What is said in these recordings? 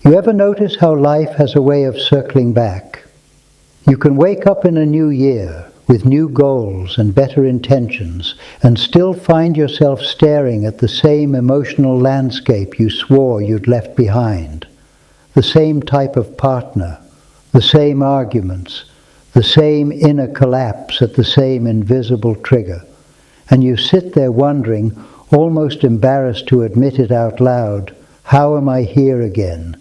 You ever notice how life has a way of circling back? You can wake up in a new year with new goals and better intentions and still find yourself staring at the same emotional landscape you swore you'd left behind. The same type of partner, the same arguments, the same inner collapse at the same invisible trigger. And you sit there wondering, almost embarrassed to admit it out loud, how am I here again?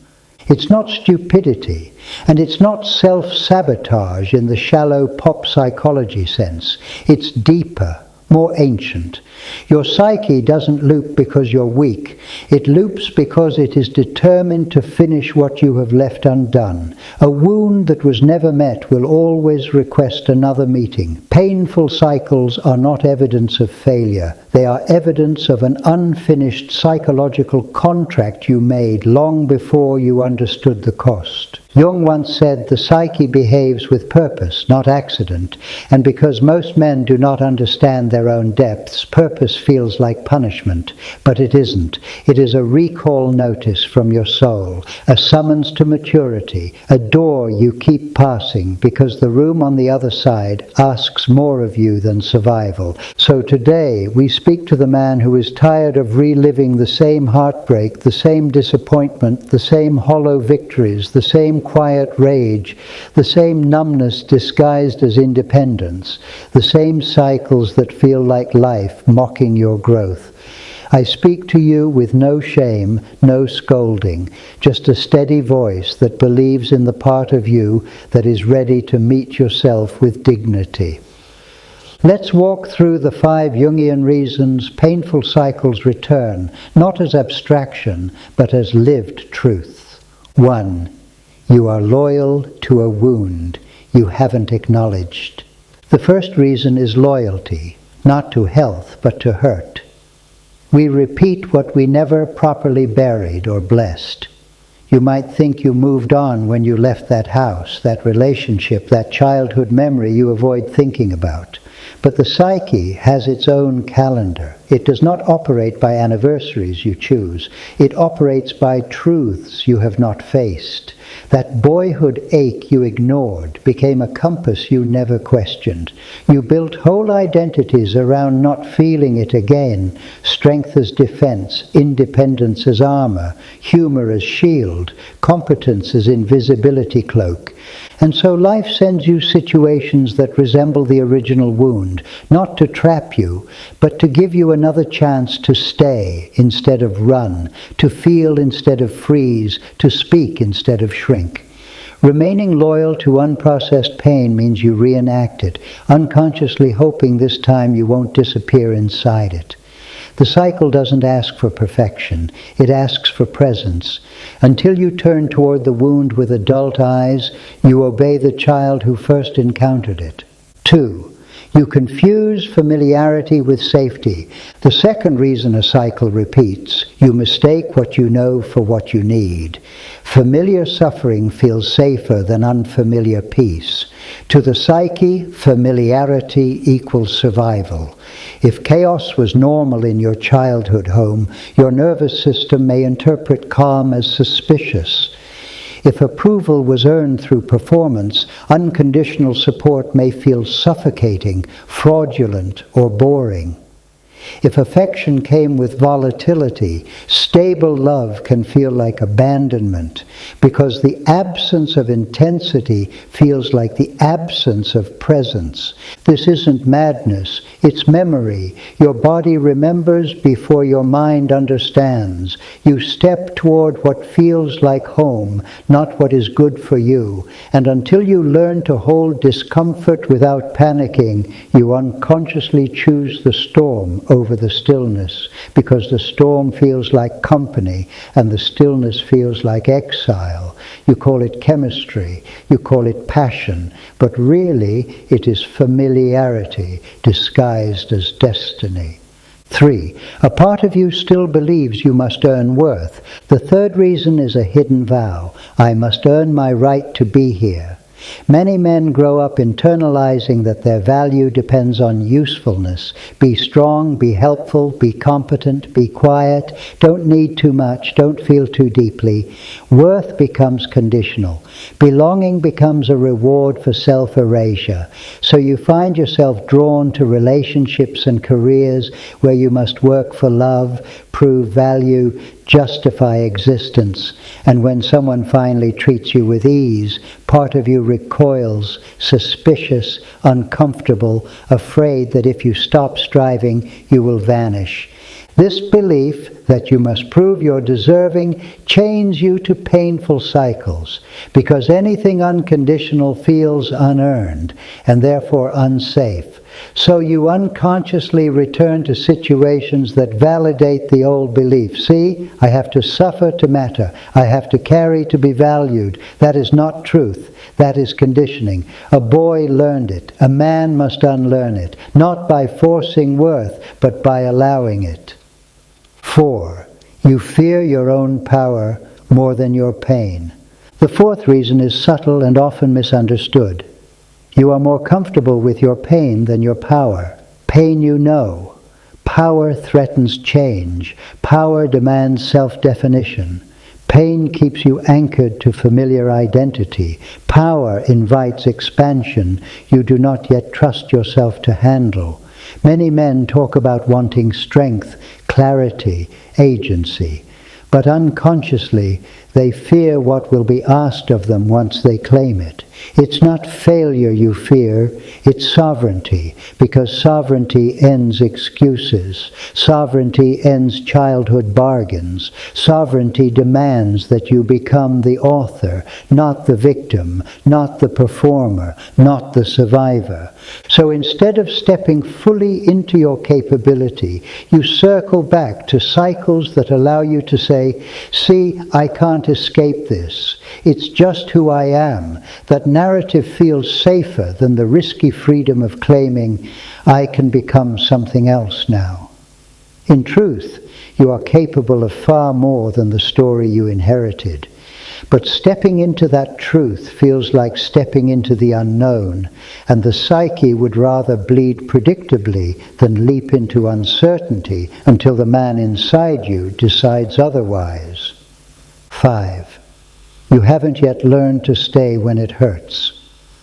It's not stupidity, and it's not self-sabotage in the shallow pop psychology sense. It's deeper, more ancient. Your psyche doesn't loop because you're weak. It loops because it is determined to finish what you have left undone. A wound that was never met will always request another meeting. Painful cycles are not evidence of failure. They are evidence of an unfinished psychological contract you made long before you understood the cost. Jung once said, the psyche behaves with purpose, not accident, and because most men do not understand their own depths, purpose feels like punishment, but it isn't. It is a recall notice from your soul, a summons to maturity, a door you keep passing because the room on the other side asks more of you than survival. So today we speak to the man who is tired of reliving the same heartbreak, the same disappointment, the same hollow victories, the same quiet rage, the same numbness disguised as independence, the same cycles that feel like life mocking your growth. I speak to you with no shame, no scolding, just a steady voice that believes in the part of you that is ready to meet yourself with dignity. Let's walk through the 5 Jungian reasons painful cycles return, not as abstraction, but as lived truth. 1. You are loyal to a wound you haven't acknowledged. The first reason is loyalty, not to health, but to hurt. We repeat what we never properly buried or blessed. You might think you moved on when you left that house, that relationship, that childhood memory you avoid thinking about. But the psyche has its own calendar. It does not operate by anniversaries you choose. It operates by truths you have not faced. That boyhood ache you ignored became a compass you never questioned. You built whole identities around not feeling it again. Strength as defense, independence as armor, humor as shield, competence as invisibility cloak. And so life sends you situations that resemble the original wound, not to trap you, but to give you another chance to stay instead of run, to feel instead of freeze, to speak instead of shrink. Remaining loyal to unprocessed pain means you reenact it, unconsciously hoping this time you won't disappear inside it. The cycle doesn't ask for perfection, it asks for presence. Until you turn toward the wound with adult eyes, you obey the child who first encountered it. 2. You confuse familiarity with safety. The second reason a cycle repeats, you mistake what you know for what you need. Familiar suffering feels safer than unfamiliar peace. To the psyche, familiarity equals survival. If chaos was normal in your childhood home, your nervous system may interpret calm as suspicious. If approval was earned through performance, unconditional support may feel suffocating, fraudulent, or boring. If affection came with volatility, stable love can feel like abandonment, because the absence of intensity feels like the absence of presence. This isn't madness, it's memory. Your body remembers before your mind understands. You step toward what feels like home, not what is good for you. And until you learn to hold discomfort without panicking, you unconsciously choose the storm over the stillness, because the storm feels like company and the stillness feels like exile. You call it chemistry, you call it passion, but really it is familiarity disguised as destiny. 3. A part of you still believes you must earn worth. The third reason is a hidden vow. I must earn my right to be here. Many men grow up internalizing that their value depends on usefulness. Be strong, be helpful, be competent, be quiet, don't need too much, don't feel too deeply. Worth becomes conditional. Belonging becomes a reward for self-erasure. So you find yourself drawn to relationships and careers where you must work for love, prove value, justify existence. And when someone finally treats you with ease, part of you recoils, suspicious, uncomfortable, afraid that if you stop striving, you will vanish. This belief that you must prove you're deserving chains you to painful cycles, because anything unconditional feels unearned and therefore unsafe. So you unconsciously return to situations that validate the old belief. See, I have to suffer to matter. I have to carry to be valued. That is not truth. That is conditioning. A boy learned it. A man must unlearn it, not by forcing worth, but by allowing it. 4. You fear your own power more than your pain. The fourth reason is subtle and often misunderstood. You are more comfortable with your pain than your power. Pain you know. Power threatens change. Power demands self-definition. Pain keeps you anchored to familiar identity. Power invites expansion you do not yet trust yourself to handle. Many men talk about wanting strength, clarity, agency, but unconsciously they fear what will be asked of them once they claim it. It's not failure you fear, it's sovereignty, because sovereignty ends excuses. Sovereignty ends childhood bargains. Sovereignty demands that you become the author, not the victim, not the performer, not the survivor. So instead of stepping fully into your capability, you circle back to cycles that allow you to say, see, I can't escape this. It's just who I am. That narrative feels safer than the risky freedom of claiming, I can become something else now. In truth, you are capable of far more than the story you inherited. But stepping into that truth feels like stepping into the unknown, and the psyche would rather bleed predictably than leap into uncertainty until the man inside you decides otherwise. 5. You haven't yet learned to stay when it hurts.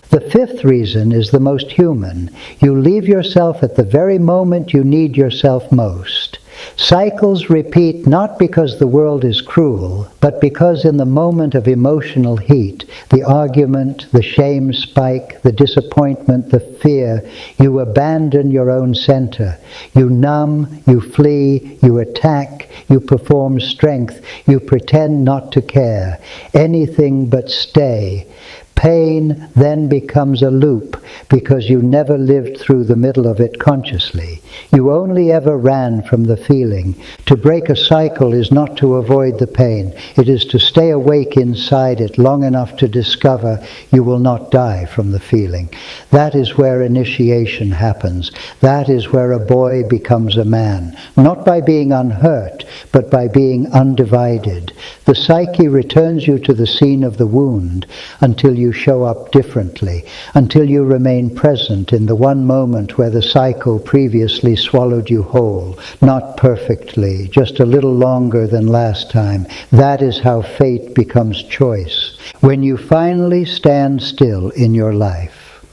The fifth reason is the most human. You leave yourself at the very moment you need yourself most. Cycles repeat not because the world is cruel, but because in the moment of emotional heat, the argument, the shame spike, the disappointment, the fear, you abandon your own center. You numb, you flee, you attack, you perform strength, you pretend not to care. Anything but stay. Pain then becomes a loop because you never lived through the middle of it consciously. You only ever ran from the feeling. To break a cycle is not to avoid the pain. It is to stay awake inside it long enough to discover you will not die from the feeling. That is where initiation happens. That is where a boy becomes a man. Not by being unhurt, but by being undivided. The psyche returns you to the scene of the wound until you show up differently, until you remain present in the one moment where the cycle previously swallowed you whole, not perfectly, just a little longer than last time. That is how fate becomes choice, when you finally stand still in your life.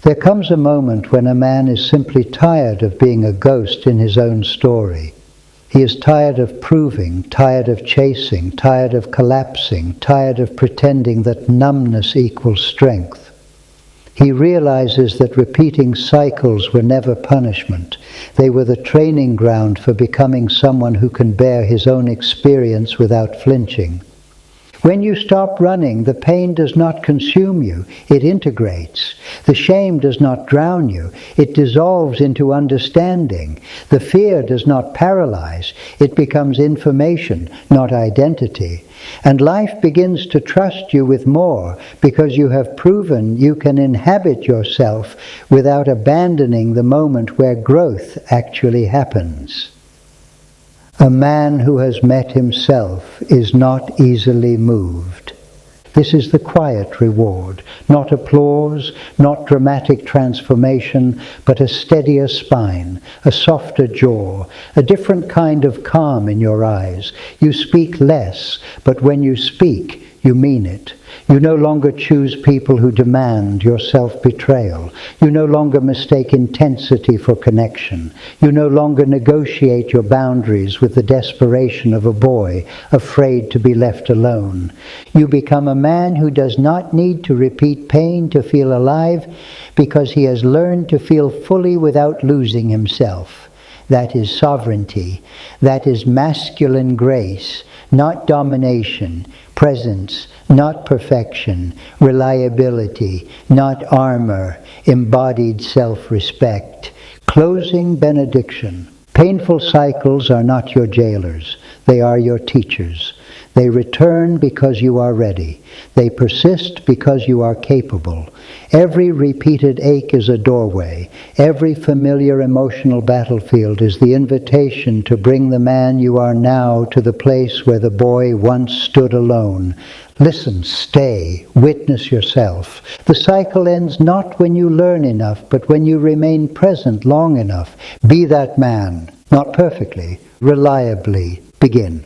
There comes a moment when a man is simply tired of being a ghost in his own story. He is tired of proving, tired of chasing, tired of collapsing, tired of pretending that numbness equals strength. He realizes that repeating cycles were never punishment. They were the training ground for becoming someone who can bear his own experience without flinching. When you stop running, the pain does not consume you, it integrates. The shame does not drown you, it dissolves into understanding. The fear does not paralyze, it becomes information, not identity. And life begins to trust you with more because you have proven you can inhabit yourself without abandoning the moment where growth actually happens. A man who has met himself is not easily moved. This is the quiet reward, not applause, not dramatic transformation, but a steadier spine, a softer jaw, a different kind of calm in your eyes. You speak less, but when you speak, you mean it. You no longer choose people who demand your self-betrayal. You no longer mistake intensity for connection. You no longer negotiate your boundaries with the desperation of a boy afraid to be left alone. You become a man who does not need to repeat pain to feel alive because he has learned to feel fully without losing himself. That is sovereignty. That is masculine grace, not domination. Presence, not perfection. Reliability, not armor. Embodied self-respect. Closing benediction. Painful cycles are not your jailers. They are your teachers. They return because you are ready. They persist because you are capable. Every repeated ache is a doorway. Every familiar emotional battlefield is the invitation to bring the man you are now to the place where the boy once stood alone. Listen, stay, witness yourself. The cycle ends not when you learn enough, but when you remain present long enough. Be that man, not perfectly, reliably. Begin.